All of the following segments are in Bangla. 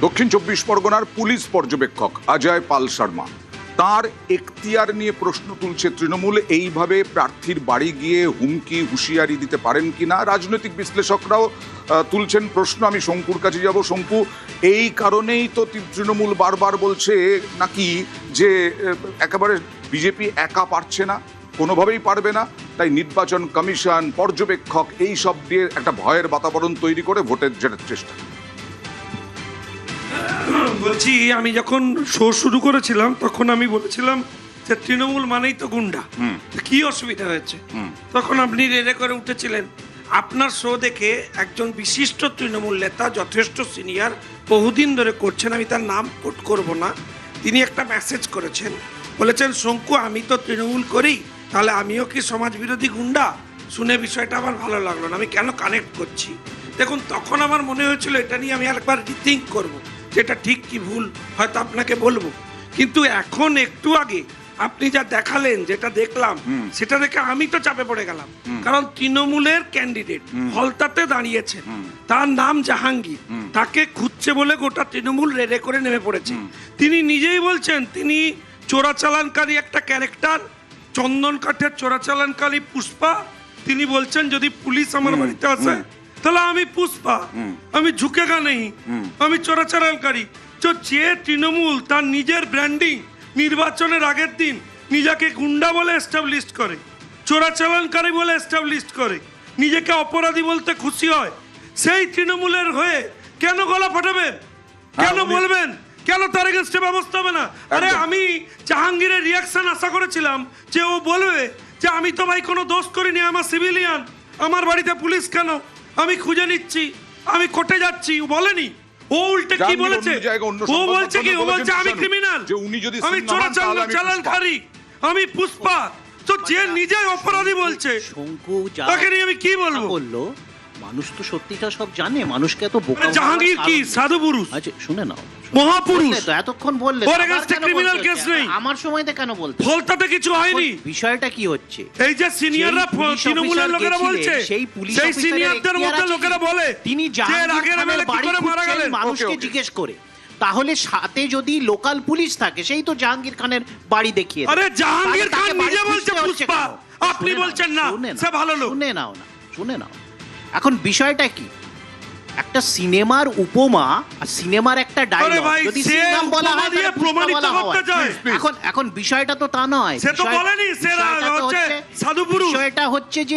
দক্ষিণ চব্বিশ পরগনার পুলিশ পর্যবেক্ষক অজয় পাল শর্মা তার এখতিয়ার নিয়ে প্রশ্ন তুলছে তৃণমূল। এইভাবে প্রার্থীর বাড়ি গিয়ে হুমকি হুঁশিয়ারি দিতে পারেন কিনা রাজনৈতিক বিশ্লেষকরাও তুলছেন প্রশ্ন। আমি শঙ্কুর কাছে যাব। শঙ্কু, এই কারণেই তো তৃণমূল বারবার বলছে নাকি যে একেবারে বিজেপি একা পারছে না, কোনোভাবেই পারবে না, তাই নির্বাচন কমিশন, পর্যবেক্ষক এই সব দিয়ে একটা ভয়ের বাতাবরণ তৈরি করে ভোটের জেতার চেষ্টা। বলছি, আমি যখন শো শুরু করেছিলাম তখন আমি বলেছিলাম যে তৃণমূল মানেই তো গুন্ডা, কি অসুবিধা হয়েছে? তখন আপনি রেড়ে করে উঠেছিলেন। আপনার শো দেখে একজন বিশিষ্ট তৃণমূল নেতা, যথেষ্ট সিনিয়র, বহুদিন ধরে করছেন, আমি তার নাম কোট করব না, তিনি একটা মেসেজ করেছেন, বলেছেন শঙ্কু আমি তো তৃণমূল করি, তাহলে আমিও কি সমাজ বিরোধী গুন্ডা? শুনে বিষয়টা আমার ভালো লাগলো না, আমি কেন কানেক্ট করছি। দেখুন, তখন আমার মনে হয়েছিল এটা নিয়ে আমি আরেকবার রিথিঙ্ক করবো, যেটা ঠিক কি ভুল হয়তো আপনাকে বলবো। কিন্তু এখন একটু আগে আপনি যা দেখালেন, যেটা দেখলাম, সেটা দেখে আমি তো চাপে পড়ে গেলাম। কারণ তৃণমূলের ক্যান্ডিডেট হলতাতে দাঁড়িয়েছেন, তার নাম জাহাঙ্গীর, তাকে খুঁজছে বলে গোটা তৃণমূল রেডে করে নেমে পড়েছে। তিনি নিজেই বলছেন তিনি চোরাচালানকারী একটা ক্যারেক্টার, চন্দন কাঠের চোরাচালানকারী পুষ্পা। তিনি বলছেন যদি পুলিশ আমার বাড়িতে আসে তাহলে আমি পুষ্পা, আমি ঝুঁকেগা নেই, আমি চোরাচালানকারী। তো যে তৃণমূল তার নিজের ব্র্যান্ডিং নির্বাচনের আগের দিন নিজেকে গুন্ডা বলে এস্টাবলিশ করে, চোরাচালানকারী বলে এস্টাবলিশ করে, নিজেকে অপরাধী বলতে খুশি হয়, সেই তৃণমূলের হয়ে কেন গলা ফাটাবেন? কেন বলবেন? কেন তার এগেনস্টে ব্যবস্থা হবে না? আরে আমি জাহাঙ্গীরের রিয়াকশন আশা করেছিলাম যে ও বলবে যে আমি তো ভাই কোনো দোষ করিনি, আমার সিভিলিয়ান, আমার বাড়িতে পুলিশ কেন, আমি খুঁজে নিচ্ছি, আমি কোর্টে যাচ্ছি। ও বলেনি, ও উল্টে কি বলেছে? ও বলছে কি? ও বলছে আমি ক্রিমিনাল, আমি চোরাচালানকারী, আমি পুষ্পা। তো যে নিজে অপরাধী বলছে, শঙ্কু তাকে নিয়ে আমি কি বলবো? বললো মানুষ তো সত্যিটা সব জানে, মানুষকে এত বোকা। জাহাঙ্গীর কি সাধু পুরুষ? আচ্ছা শুনে নাও, মহাপুরুষ। তো এতক্ষণ বললে ওর এগেইনস্টে ক্রিমিনাল কেস নেই, আমার সময়তে কেন বলতে? ফলতাতে কিছু হয়নি। বিষয়টা কি হচ্ছে? এই যে সিনিয়ররা তৃণমূলের লোকেরা বলছে, সেই সিনিয়রদের মধ্যে লোকেরা বলে তিনি জাহাঙ্গীর বাড়ি মারা গেলেন মানুষকে জিজ্ঞেস করে। তাহলে সাথে যদি লোকাল পুলিশ থাকে, সেই তো জাহাঙ্গীর খানের বাড়ি দেখিয়ে। আরে জাহাঙ্গীর খান নিজে বলছে পুষ্পা, আপনি বলছেন না সে ভালো লোক। শুনে নাও এখন বিষয়টা কি। একটা সিনেমার উপমা আর সিনেমার একটা ডায়লগ যদি সিনেমা বলা হয় তাহলে প্রমাণিত করতে চায়। এখন বিষয়টা তো তা নয়। সে তো বলেনি সে হচ্ছে সাধু পুরুষ। বিষয়টা হচ্ছে যে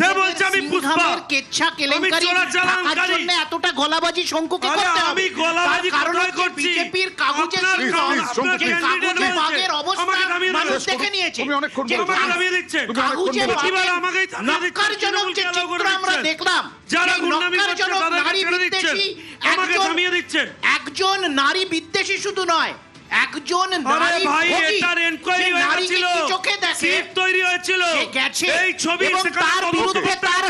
সে বলছে আমি পুষ্পা, কেচ্ছা কেলেঙ্কারি ঢাকার জন্য এতটা গলাবাজি শঙ্কুকে করতে হবে। আমি গলাবাজি কোথায় করছি? বিজেপির কাগজে ভাগের অবস্থা মানুষ দেখে নিয়েছে। আমাকে নামিয়ে দিচ্ছেন, কাগজে আমাকে নক্কারজনক যে চিত্র আমরা দেখলাম, যারা গুন্ডামি করছে তাদেরকে ছেড়ে দিচ্ছেন, আমাকে থামিয়ে দিচ্ছেন। একজন নারী বিদ্বেষী শুধু নয়, একজন আরে ভাই এটার এনকোয়ারি হয়েছিল, চোখে দেখে সিট তৈরি হয়েছিল, এই ছবি তার বিরুদ্ধে তার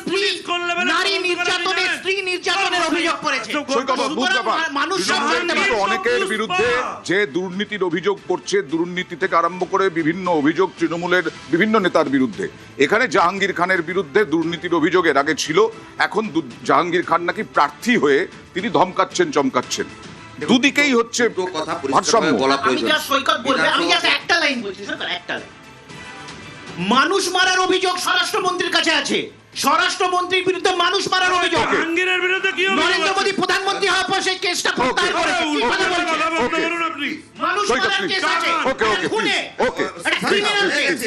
স্ত্রী নারী নির্যাতনের, স্ত্রী নির্যাতনের অভিযোগ করেছে। মানুষ অনেকের বিরুদ্ধে যে দুর্নীতির অভিযোগ করছে, দুর্নীতি থেকে আরম্ভ করে বিভিন্ন অভিযোগ তৃণমূলের বিভিন্ন নেতার বিরুদ্ধে। এখানে জাহাঙ্গীর খানের বিরুদ্ধে দুর্নীতির অভিযোগ এর আগে ছিল, এখন জাহাঙ্গীর খান নাকি প্রার্থী হয়ে তিনি ধমকাচ্ছেন চমকাচ্ছেন। দুদিকেই হচ্ছে ভারসাম্য। একটা লাইন বলছি, একটা লাইন। মানুষ মারার অভিযোগ স্বরাষ্ট্রমন্ত্রীর কাছে আছে, স্বরাষ্ট্রমন্ত্রীর বিরুদ্ধে মানুষ মারার অভিযোগ। জাহাঙ্গীরের বিরুদ্ধে কি নরেন্দ্র মোদী প্রধানমন্ত্রী হওয়ার পর সেই কেসটা প্রত্যাহার করেছে। কি কথা বলছেন? মানুষ মারার কেস আছে, খুনে, এটা ক্রিমিনাল কেস।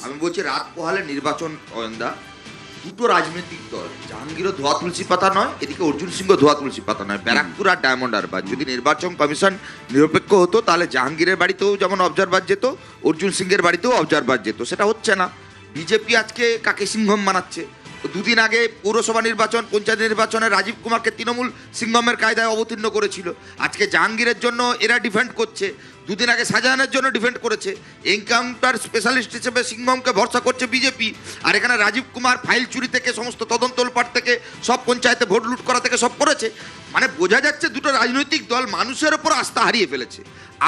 আমি বলছি রাত পোহালে নির্বাচন গোয়েন্দা দুটো রাজনৈতিক দল, জাহাঙ্গীরও ধোয়া তুলসী পাতা নয়, এদিকে অর্জুন সিংহ ধোয়া তুলসী পাতা নয়, ব্যারাকপুর আর ডায়মন্ড হারবার। যদি নির্বাচন কমিশন নিরপেক্ষ হতো তাহলে জাহাঙ্গীরের বাড়িতেও যেমন অবজারভার যেত, অর্জুন সিংহের বাড়িতেও অবজারভার যেত। সেটা হচ্ছে না। বিজেপি আজকে কাকে সিংহম মানাচ্ছে? দুদিন আগে পৌরসভা নির্বাচন, পঞ্চায়েত নির্বাচনে রাজীব কুমারকে তৃণমূল সিংহমের কায়দায় অবতীর্ণ করেছিল। আজকে জাহাঙ্গীরের জন্য এরা ডিফেন্ড করছে। দুদিন আগে শাহজাহানের জন্য ডিফেন্ড করেছে, এনকাউন্টার স্পেশালিস্ট হিসেবে সিংহমকে ভরসা করছে বিজেপি, আর এখানে রাজীব কুমার ফাইল চুরি থেকে সমস্ত তদন্ত লোপাট থেকে সব পঞ্চায়েতে ভোট লুট করা থেকে সব করেছে। মানে বোঝা যাচ্ছে দুটো রাজনৈতিক দল মানুষের ওপর আস্থা হারিয়ে ফেলেছে।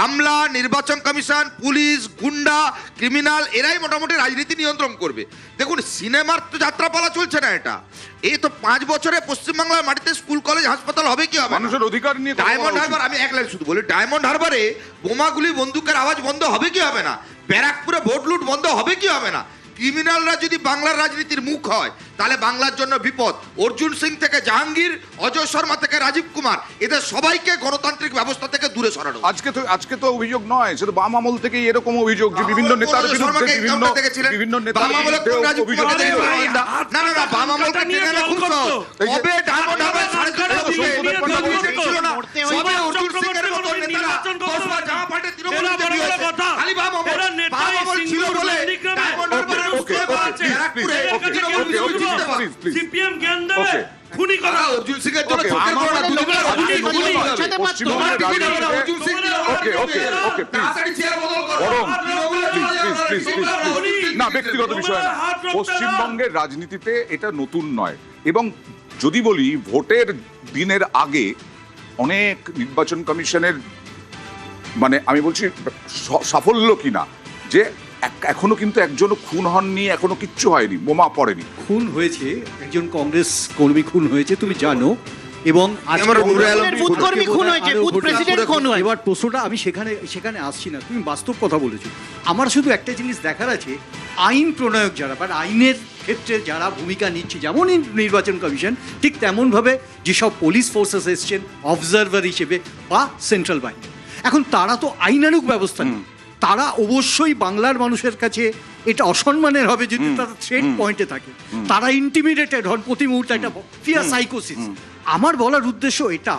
আমলা, নির্বাচন কমিশন, পুলিশ, গুন্ডা, ক্রিমিনাল এরাই মোটামুটি রাজনীতি নিয়ন্ত্রণ করবে। দেখুন সিনেমার তো যাত্রাপালা চলছে না, এটা এই তো 5 বছরে পশ্চিমবাংলার মাটিতে স্কুল কলেজ হাসপাতাল হবে কি হবে না? মানুষের অধিকার নিয়ে কথা বলা ডায়মন্ড উচিত। হারবার, আমি এক লাইন শুধু বলি, ডায়মন্ড হারবারে বোমাগুলি বন্দুকের আওয়াজ বন্ধ হবে কি হবে না? ব্যারাকপুরে ভোট লুট বন্ধ হবে কি হবে না? ক্রিমিনালরা যদি বাংলার রাজনীতির মুখ হয় তাহলে বাংলার জন্য বিপদ। অর্জুন সিং থেকে জাহাঙ্গীর, অজয় শর্মা থেকে রাজীব কুমার, এদের সবাইকে গণতান্ত্রিক ব্যবস্থা থেকে দূরে সরানো। আজকে তো অভিযোগ নয়, সেটা বাম আমল থেকে এরকম অভিযোগ যে বিভিন্ন নেতার বিরুদ্ধে বিভিন্ন নেতার বিরুদ্ধে অভিযোগ। আরে ভাই, না না না, বাম আমলকে টেনে আনা খুব সহজ। এই যে- কবে ডায়মন্ড হারবার সাড়ে ছটা এই যে- ছিল না? মরতে সবে হয়েছে। অর্জুন সিং এর মতো নেতারা 10 বার জামা পাল্টে তৃণমূলে যোগ দিয়েছে। খালি বাম আমল, বাম আমল ছিল বলে ডায়মন্ড হারবারের ওকে, উৎসব আছে। ব্যারাকপুরে তৃণমূল বিজেপি জিততে পারে। সিপিএম জ্ঞান দেবে ওকে। খুনি করা তারা অর্জুন সিং এর জন্য ওকে, চোখের আমার কোণা মনে দুটো হয় খুনি অর্জুন খুনি সিং হবে। বোঝাতে পারতো। পশ্চিমবঙ্গের রাজনীতিতে অর্জুন সিং ওকে, প্লিজ। তাড়াতাড়ি চেয়ার বদল করো। বরং তৃণমূলের প্লিজ না, ব্যক্তিগত বিষয় না। পশ্চিমবঙ্গের রাজনীতিতে এটা নতুন নয়। এবং যদি বলি ভোটের দিনের আগে অনেক নির্বাচন কমিশনের মানে আমি বলছি সাফল্য কিনা, যে এখনো কিন্তু একজনও খুন হননি, এখনো কিচ্ছু হয়নি, বোমা পড়েনি। খুন হয়েছে, একজন কংগ্রেস কর্মী খুন হয়েছে, তুমি জানো। এবং আজকে এবার নুরে আলম কংগ্রেসের বুথ কর্মী খুন হয়েছে, আরো বুথ ঘটনা। প্রেসিডেন্ট খুন হয়েছে। এবার প্রশ্নটা আমি সেখানে আসছি না, তুমি বাস্তব কথা বলেছো। আমার শুধু একটা জিনিস দেখার আছে, আইন প্রণয়ক যারা বা আইনের ক্ষেত্রে যারা ভূমিকা নিচ্ছে, যেমন নির্বাচন কমিশন, ঠিক তেমনভাবে যেসব পুলিশ ফোর্সেস এসছেন অবজারভার হিসেবে বা সেন্ট্রাল বাহিনী, এখন তারা তো আইনানুগ ব্যবস্থা নেই। তারা অবশ্যই বাংলার মানুষের কাছে এটা অসম্মানের হবে যদি তারা থ্রেট পয়েন্টে থাকে। তারা ইন্টিমিডেটেড হন প্রতি মুহূর্তে, একটা ফিয়ার সাইকোসিস। আমার বলার উদ্দেশ্য এটা,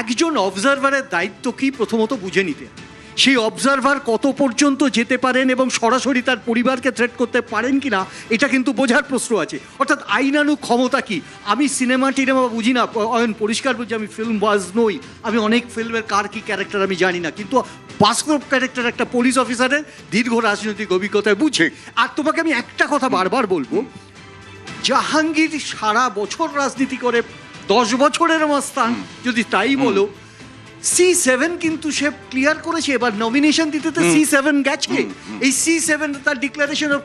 একজন অবজারভারের দায়িত্ব কি প্রথমত বুঝে নিতে হবে। সেই অবজারভার কত পর্যন্ত যেতে পারেন এবং সরাসরি তার পরিবারকে থ্রেট করতে পারেন কিনা এটা কিন্তু বোঝার প্রশ্ন আছে। অর্থাৎ আইনানুগ ক্ষমতা কি। আমি সিনেমা টিনেমা বুঝি না, অয়ন পরিষ্কার বুঝি, আমি ফিল্ম বাজ নই, আমি অনেক ফিল্মের কার কি ক্যারেক্টার আমি জানি না, কিন্তু বাস্তব ক্যারেক্টার একটা পুলিশ অফিসারের দীর্ঘ রাজনৈতিক অভিজ্ঞতায় বুঝি। আর তোমাকে আমি একটা কথা বারবার বলবো, জাহাঙ্গীর সারা বছর রাজনীতি করে 10 বছরের আমার স্থান যদি তাই বলো, C7 কিন্তু সে ক্লিয়ার করেছে। এবার নমিনেশন দিতে তো C7 গেছে। এই C7 তার declaration of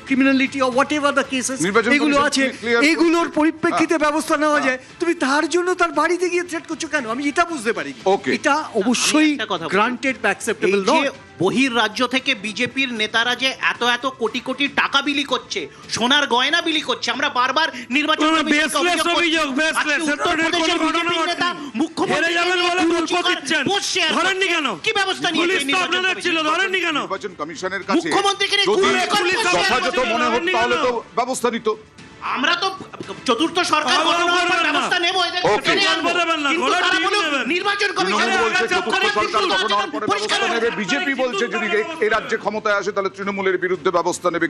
criminality of what ever the cases নির্বাচন এগুলো কমিশন আছে, clear করেছে। এগুলোর পরিপ্রেক্ষিতে ব্যবস্থা নেওয়া যায়। তুমি তার জন্য তার বাড়িতে গিয়ে থ্রেট করছো কেন, আমি এটা বুঝতে পারি। Okay. এটা অবশ্যই আমি একটা কথা বলি। গ্রান্টেড বা অ্যাকসেপ্টেবল এই যে নয়। বহির রাজ্য থেকে বিজেপির নেতারা যে এত এত কোটি কোটি টাকা বিলি করছে, সোনার গয়না বিলি করছে, আমরা বারবার নির্বাচন কোনো কমিশনকে baseless অভিযোগ করছি। অভিযোগ, baseless। আজকে উত্তরপ্রদেশের কোনো ঘটনা বিজেপি নেতা ঘটেনি। মুখ্যমন্ত্রী হেরে যাবেন বলে নিয়ে গল্প দিচ্ছেন। পোস্ট শেয়ার ধরেননি করছে। কেন? কি ব্যবস্থা নিয়েছে পুলিশ তো নির্বাচন আপনাদের ছিল, কমিশন? ধরেননি কেন? নির্বাচন কমিশনের কাছে মুখ্যমন্ত্রীকে নিয়ে যদি পুলিশ যথাযথ মনে হতো তাহলে তো ব্যবস্থা নিত। আমরা তো চতুর্থ সরকার আবার গঠন হওয়ার পর করবেন না। ব্যবস্থা নেব, এদের Okay. টেনে আনবো। গল্প দেবেন না, কিন্তু গলার তারা টিপ বলুক, দেবেন। নির্বাচন কমিশন তৃণমূল বলছে আগে চতুর্থ করে সরকার কিন্তু গঠন হওয়ার পরে পরিষ্কার ব্যবস্থা নেবে, বিজেপি বলছে যদি এই রাজ্যে ক্ষমতায় আসে তাহলে তৃণমূলের বিরুদ্ধে ব্যবস্থা নেবে।